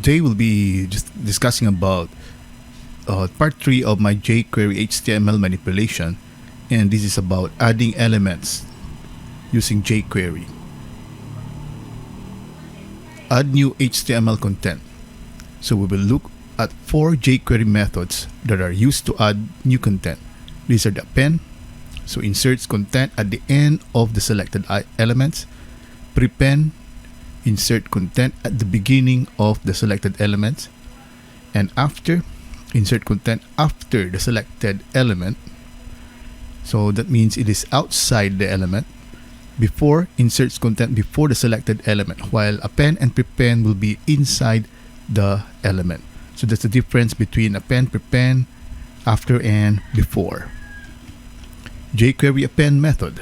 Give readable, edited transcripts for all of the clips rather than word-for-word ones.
Today we'll be just discussing about part 3 of my JQuery HTML manipulation, and this is about adding elements using JQuery. Add new HTML content. So we will look at 4 JQuery methods that are used to add new content. These are the append, so inserts content at the end of the selected elements; prepend, insert content at the beginning of the selected elements; and after, insert content after the selected element. So that means it is outside the element. Before, inserts content before the selected element, while append and prepend will be inside the element. So that's the difference between append, prepend, after, and before. JQuery append method.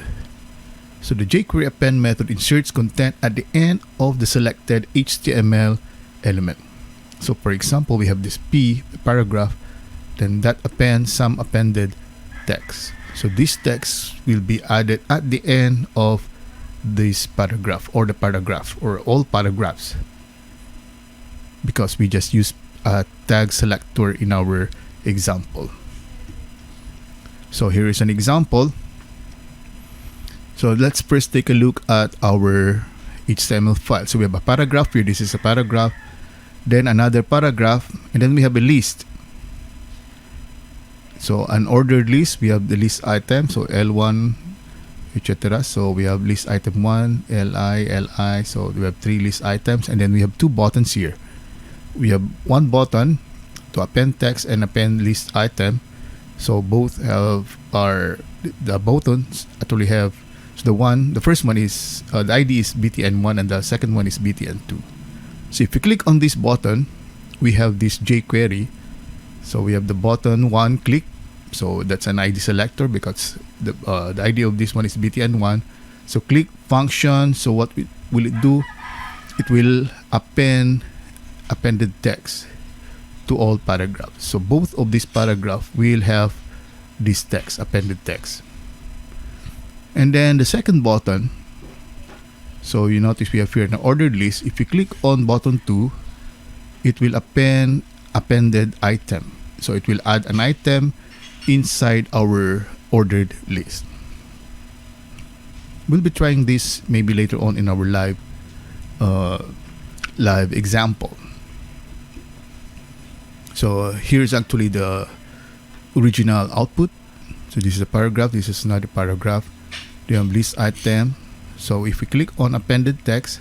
So the JQuery append method inserts content at the end of the selected HTML element. So for example, we have this P paragraph, then that appends some appended text. So this text will be added at the end of this paragraph, or the paragraph, or all paragraphs, because we just use a tag selector in our example. So here is an example. So let's first take a look at our HTML file. So we have a paragraph here. This is a paragraph. Then another paragraph. And then we have a list. So an ordered list. We have the list item. So L1, etc. So we have list item 1, Li. So we have 3 list items. And then we have 2 buttons here. We have one button to append text and append list item. So both have the buttons actually have, so the first one is the ID is btn1 and the second one is btn2. So if you click on this button, we have this JQuery. So we have the button 1 click, so that's an ID selector because the ID of this one is btn1. So click function. So what will it do? It will appended text to all paragraphs. So both of these paragraphs will have this text, appended text. And then the second button, so you notice we have here an ordered list. If you click on button 2, it will append appended item. So it will add an item inside our ordered list. We'll be trying this maybe later on in our live example. So here's actually the original output. So this is a paragraph, this is another paragraph. We have list item. So if we click on appended text,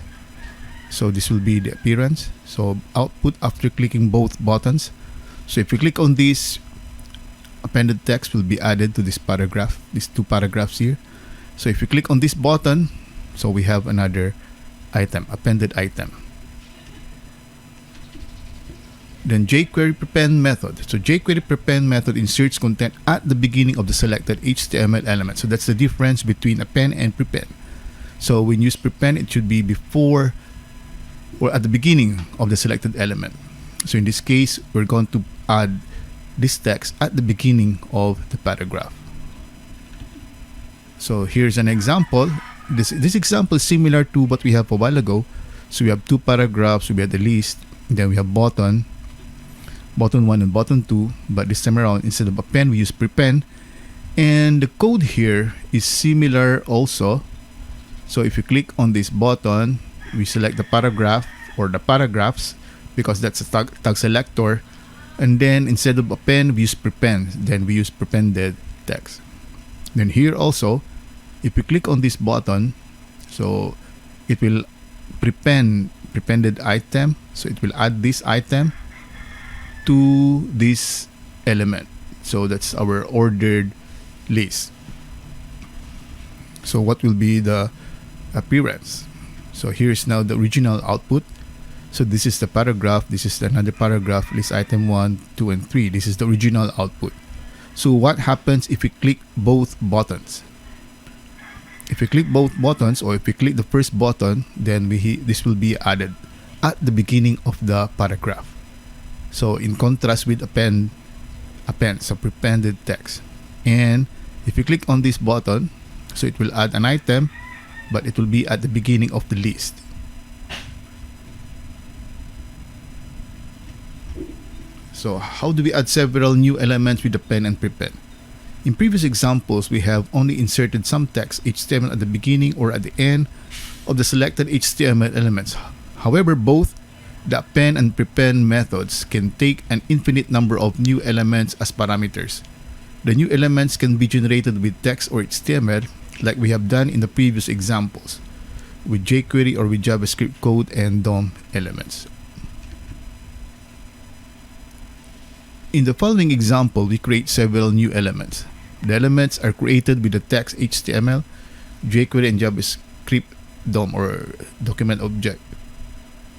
so this will be the appearance. So output after clicking both buttons. So if we click on this, appended text will be added to this paragraph, these 2 paragraphs here. So if we click on this button, so we have another item, appended item. Then jQuery prepend method. So jQuery prepend method inserts content at the beginning of the selected HTML element. So that's the difference between append and prepend. So when you use prepend, it should be before or at the beginning of the selected element. So in this case, we're going to add this text at the beginning of the paragraph. So here's an example. This example is similar to what we have a while ago. So we have 2 paragraphs, we have the list, and then we have button 1 and button 2, but this time around instead of append we use prepend, and the code here is similar also. So if you click on this button, we select the paragraph or the paragraphs because that's a tag selector, and then instead of append we use prepend, then we use prepended text. Then here also, if you click on this button, so it will prepended item, so it will add this item to this element. So that's our ordered list. So what will be the appearance? So here's now the original output. So this is the paragraph, this is another paragraph, list item 1, 2, and 3. This is the original output. So what happens if we click both buttons? If we click both buttons, or if we click the first button, then this will be added at the beginning of the paragraph. So in contrast with append, so prepended text. And if you click on this button, so it will add an item, but it will be at the beginning of the list. So how do we add several new elements with append and prepend? In previous examples, we have only inserted some text HTML at the beginning or at the end of the selected HTML elements. However, both the append and prepend methods can take an infinite number of new elements as parameters. The new elements can be generated with text or HTML like we have done in the previous examples with jQuery or with JavaScript code and DOM elements. In the following example, we create several new elements. The elements are created with the text HTML, jQuery, and JavaScript DOM or document object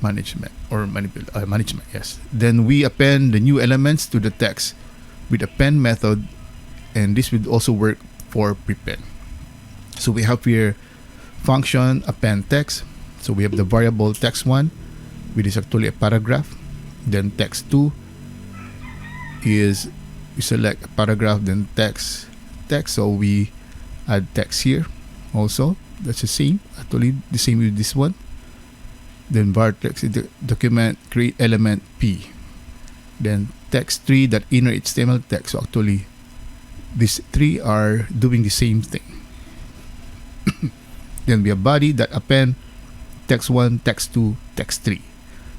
management or management. Yes. Then we append the new elements to the text with append method, and this would also work for prepend. So we have here function append text. So we have the variable text1, which is actually a paragraph. Then text2 is we select a paragraph, then text. So we add text here also. That's the same, actually the same with this one. Then var text in the document create element p. Then text3 that inner HTML text. So actually these three are doing the same thing. Then we have body that append text1, text2, text3.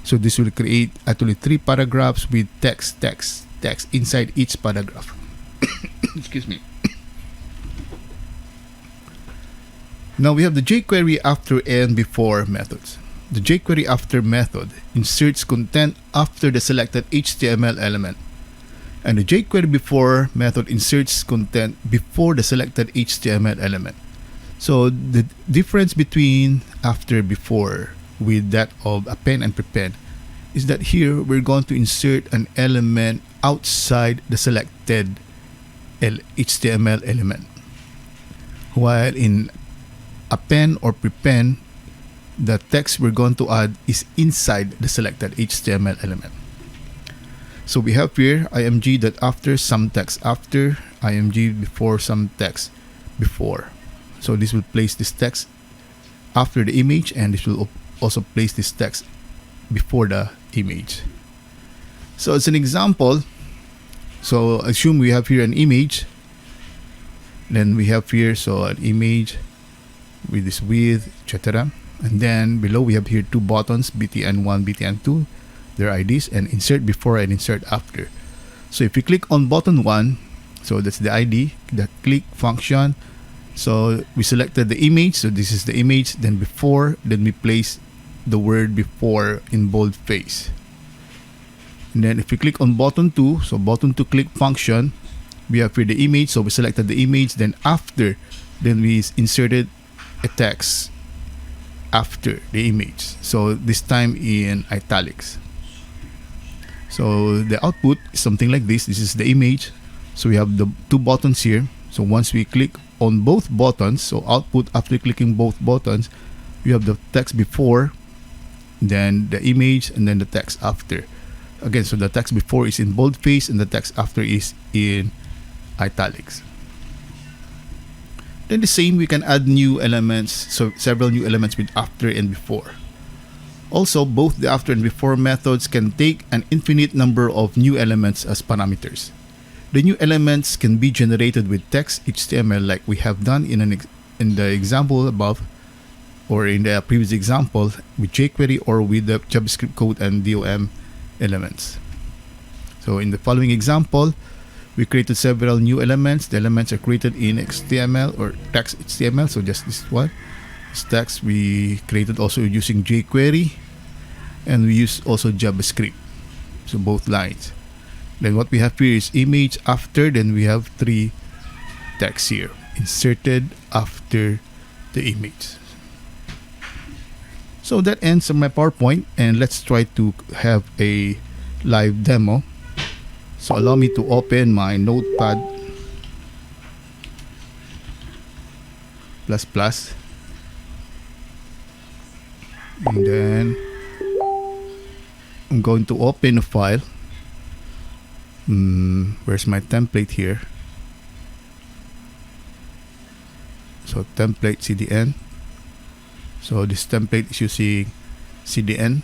So this will create actually 3 paragraphs with text inside each paragraph. Excuse me. Now we have the jQuery after and before methods. The jQuery after method inserts content after the selected HTML element, and the jQuery before method inserts content before the selected HTML element. So the difference between after before with that of append and prepend is that here we're going to insert an element outside the selected HTML element, while in append or prepend the text we're going to add is inside the selected HTML element. So we have here img that after some text after, img before some text before. So this will place this text after the image, and this will also place this text before the image. So as an example, so assume we have here an image, then we have here so an image with this width, etc. And then below we have here 2 buttons, btn1, btn2, their IDs, and insert before and insert after. So if you click on button 1, so that's the ID, that click function. So we selected the image, so this is the image, then before, then we place the word before in boldface. And then if we click on button 2, so button 2 click function, we have here the image, so we selected the image, then after, then we inserted a text after the image, so this time in italics. So the output is something like this. This is the image, so we have the 2 buttons here. So once we click on both buttons, so output after clicking both buttons, we have the text before, then the image, and then the text after. Again, so the text before is in boldface and the text after is in italics. Then the same, we can add new elements, so several new elements with after and before. Also, both the after and before methods can take an infinite number of new elements as parameters. The new elements can be generated with text HTML like we have done in the example above, or in the previous example with jQuery, or with the JavaScript code and DOM elements. So in the following example, we created several new elements. The elements are created in HTML or text HTML, so just this one. This text we created also using jQuery, and we use also JavaScript, so both lines. Then what we have here is image after, then we have 3 texts here inserted after the image. So that ends my PowerPoint, and let's try to have a live demo. So allow me to open my Notepad++, and then I'm going to open a file. Where's my template here? So template CDN. So this template is using CDN.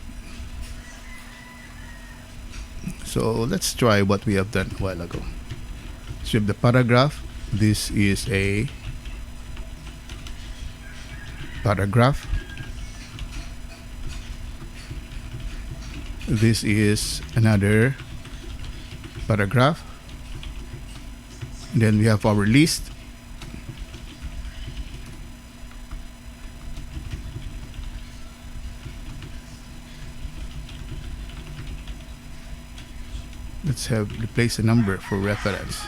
So let's try what we have done a while ago. So we have the paragraph. This is a paragraph. This is another paragraph. Then we have our list. Let's have replace a number for reference.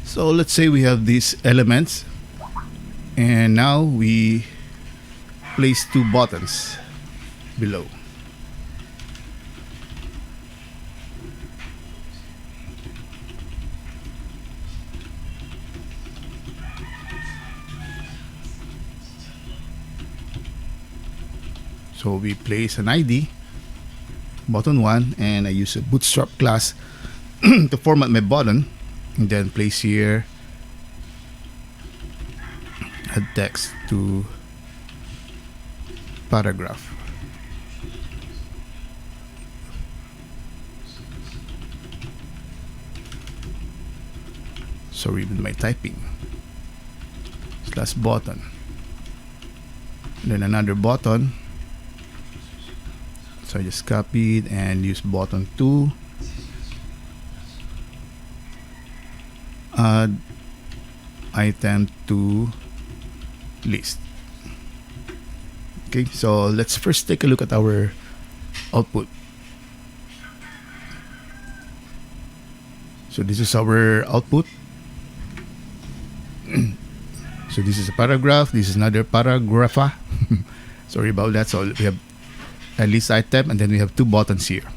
So let's say we have these elements, and now we place two buttons below. So we place an ID, button 1, and I use a bootstrap class to format my button, and then place here a text to paragraph. Sorry with my typing. Slash button. And then another button. So I just copied and use button 2. Add item to list. Okay, so let's first take a look at our output. So this is our output. So this is a paragraph. This is another paragraph. Sorry about that. So we have a list item, and then we have two buttons here.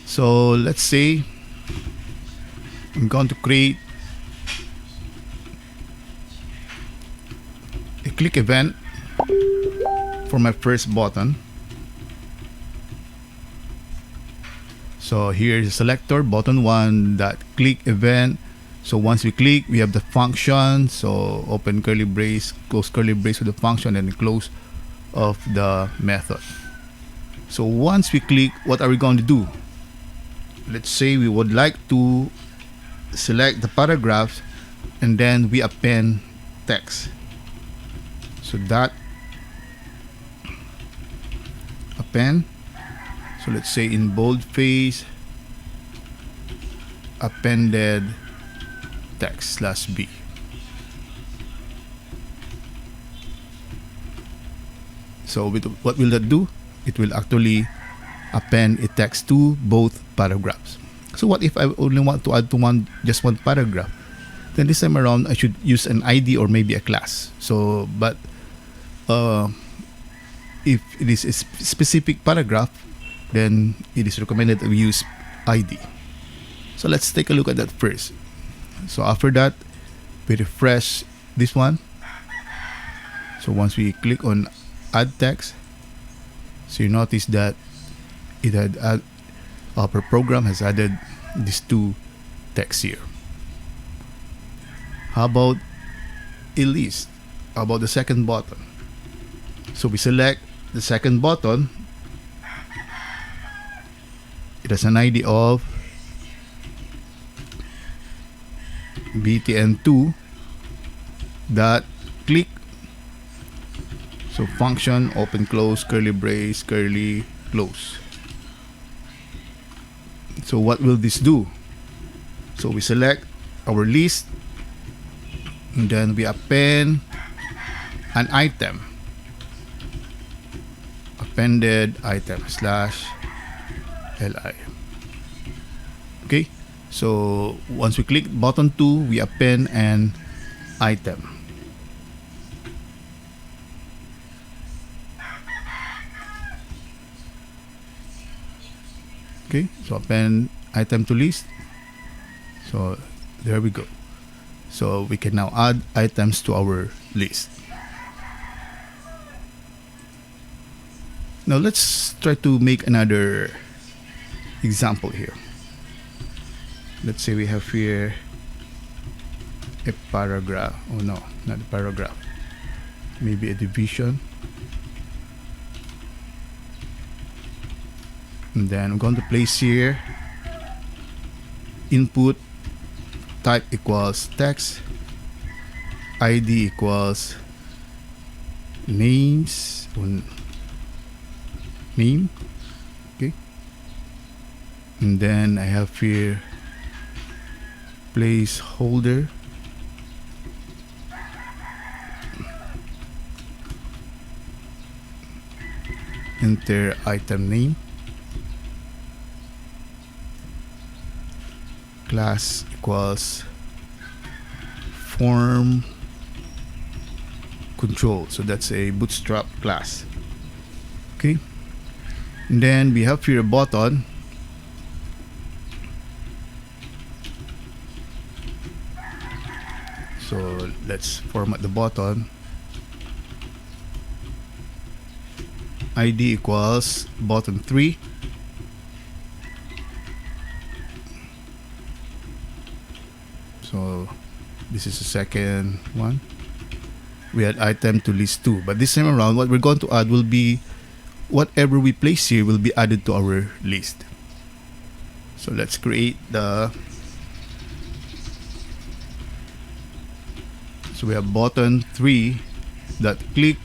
So let's say I'm going to create a click event for my first button. So here is a selector, button 1 that click event. So once we click, we have the function. So open curly brace, close curly brace with the function, and close of the method. So once we click, what are we going to do? Let's say we would like to select the paragraphs, and then we append text. So that append. So let's say in boldface appended text /b. So what will that do? It will actually append a text to both paragraphs. So what if I only want to add to just one paragraph? Then this time around I should use an ID or maybe a class. So but if it is a specific paragraph, then it is recommended that we use ID. So let's take a look at that first. So after that, we refresh this one. So once we click on add text, so you notice that it had our program has added these two texts here. How about a list? How about the second button? So we select the second button. It has an ID of btn2 dot click. So function open close curly brace curly close. So what will this do? So we select our list, and then we append an item, appended item /li. Okay, so once we click button 2, we append an item. Okay, so append item to list. So there we go. So we can now add items to our list. Now let's try to make another example here. Let's say we have here a paragraph. Oh no, not a paragraph. Maybe a division. And then I'm going to place here input type equals text, ID equals names, name. Okay. And then I have here placeholder, enter item name, class equals form control, so that's a bootstrap class. Okay, and then we have here a button. So let's format the button. ID equals button 3. So this is the second one. We had item to list 2, but this time around what we're going to add will be whatever we place here will be added to our list. So let's create the, so we have button 3 that click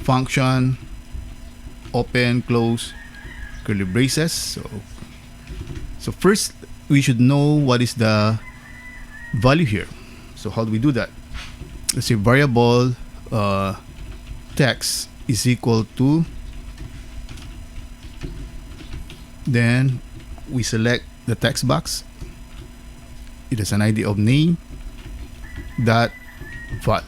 function open close curly braces. So first we should know what is the value here. So how do we do that? Let's say variable text is equal to, then we select the text box. It has an ID of name dot val.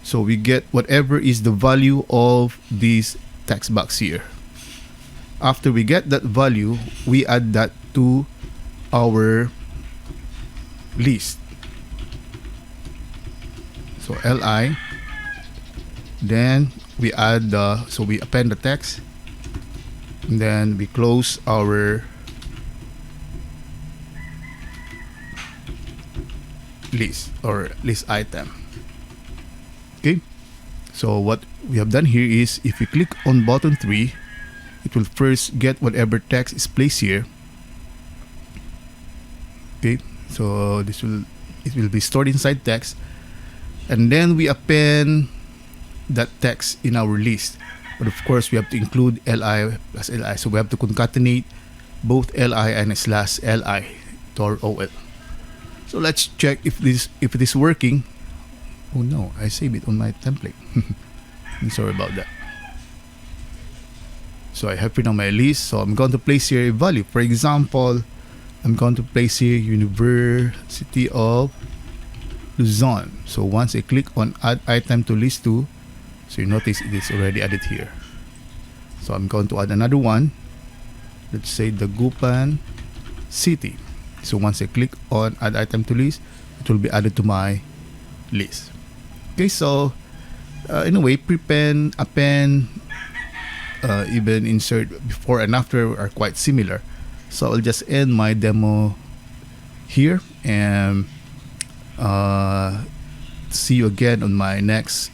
So we get whatever is the value of this text box here. After we get that value, we add that to our list. So li, then we add the, so we append the text, and then we close our list or list item. Okay, so what we have done here is if we click on button 3, it will first get whatever text is placed here. Okay, so it will be stored inside text, and then we append that text in our list. But of course we have to include li plus li, so we have to concatenate both li and slash li to our OL. So let's check if it is working. Oh no, I saved it on my template. I'm sorry about that. So I have it on my list, so I'm going to place here a value. For example, I'm going to place here University of Luzon. So once I click on add item to list 2, so you notice it is already added here. So I'm going to add another one. Let's say Dagupan City. So once I click on add item to list, it will be added to my list. Okay, so in a way, prepend, append, even insert before and after are quite similar. So I'll just end my demo here, and see you again on my next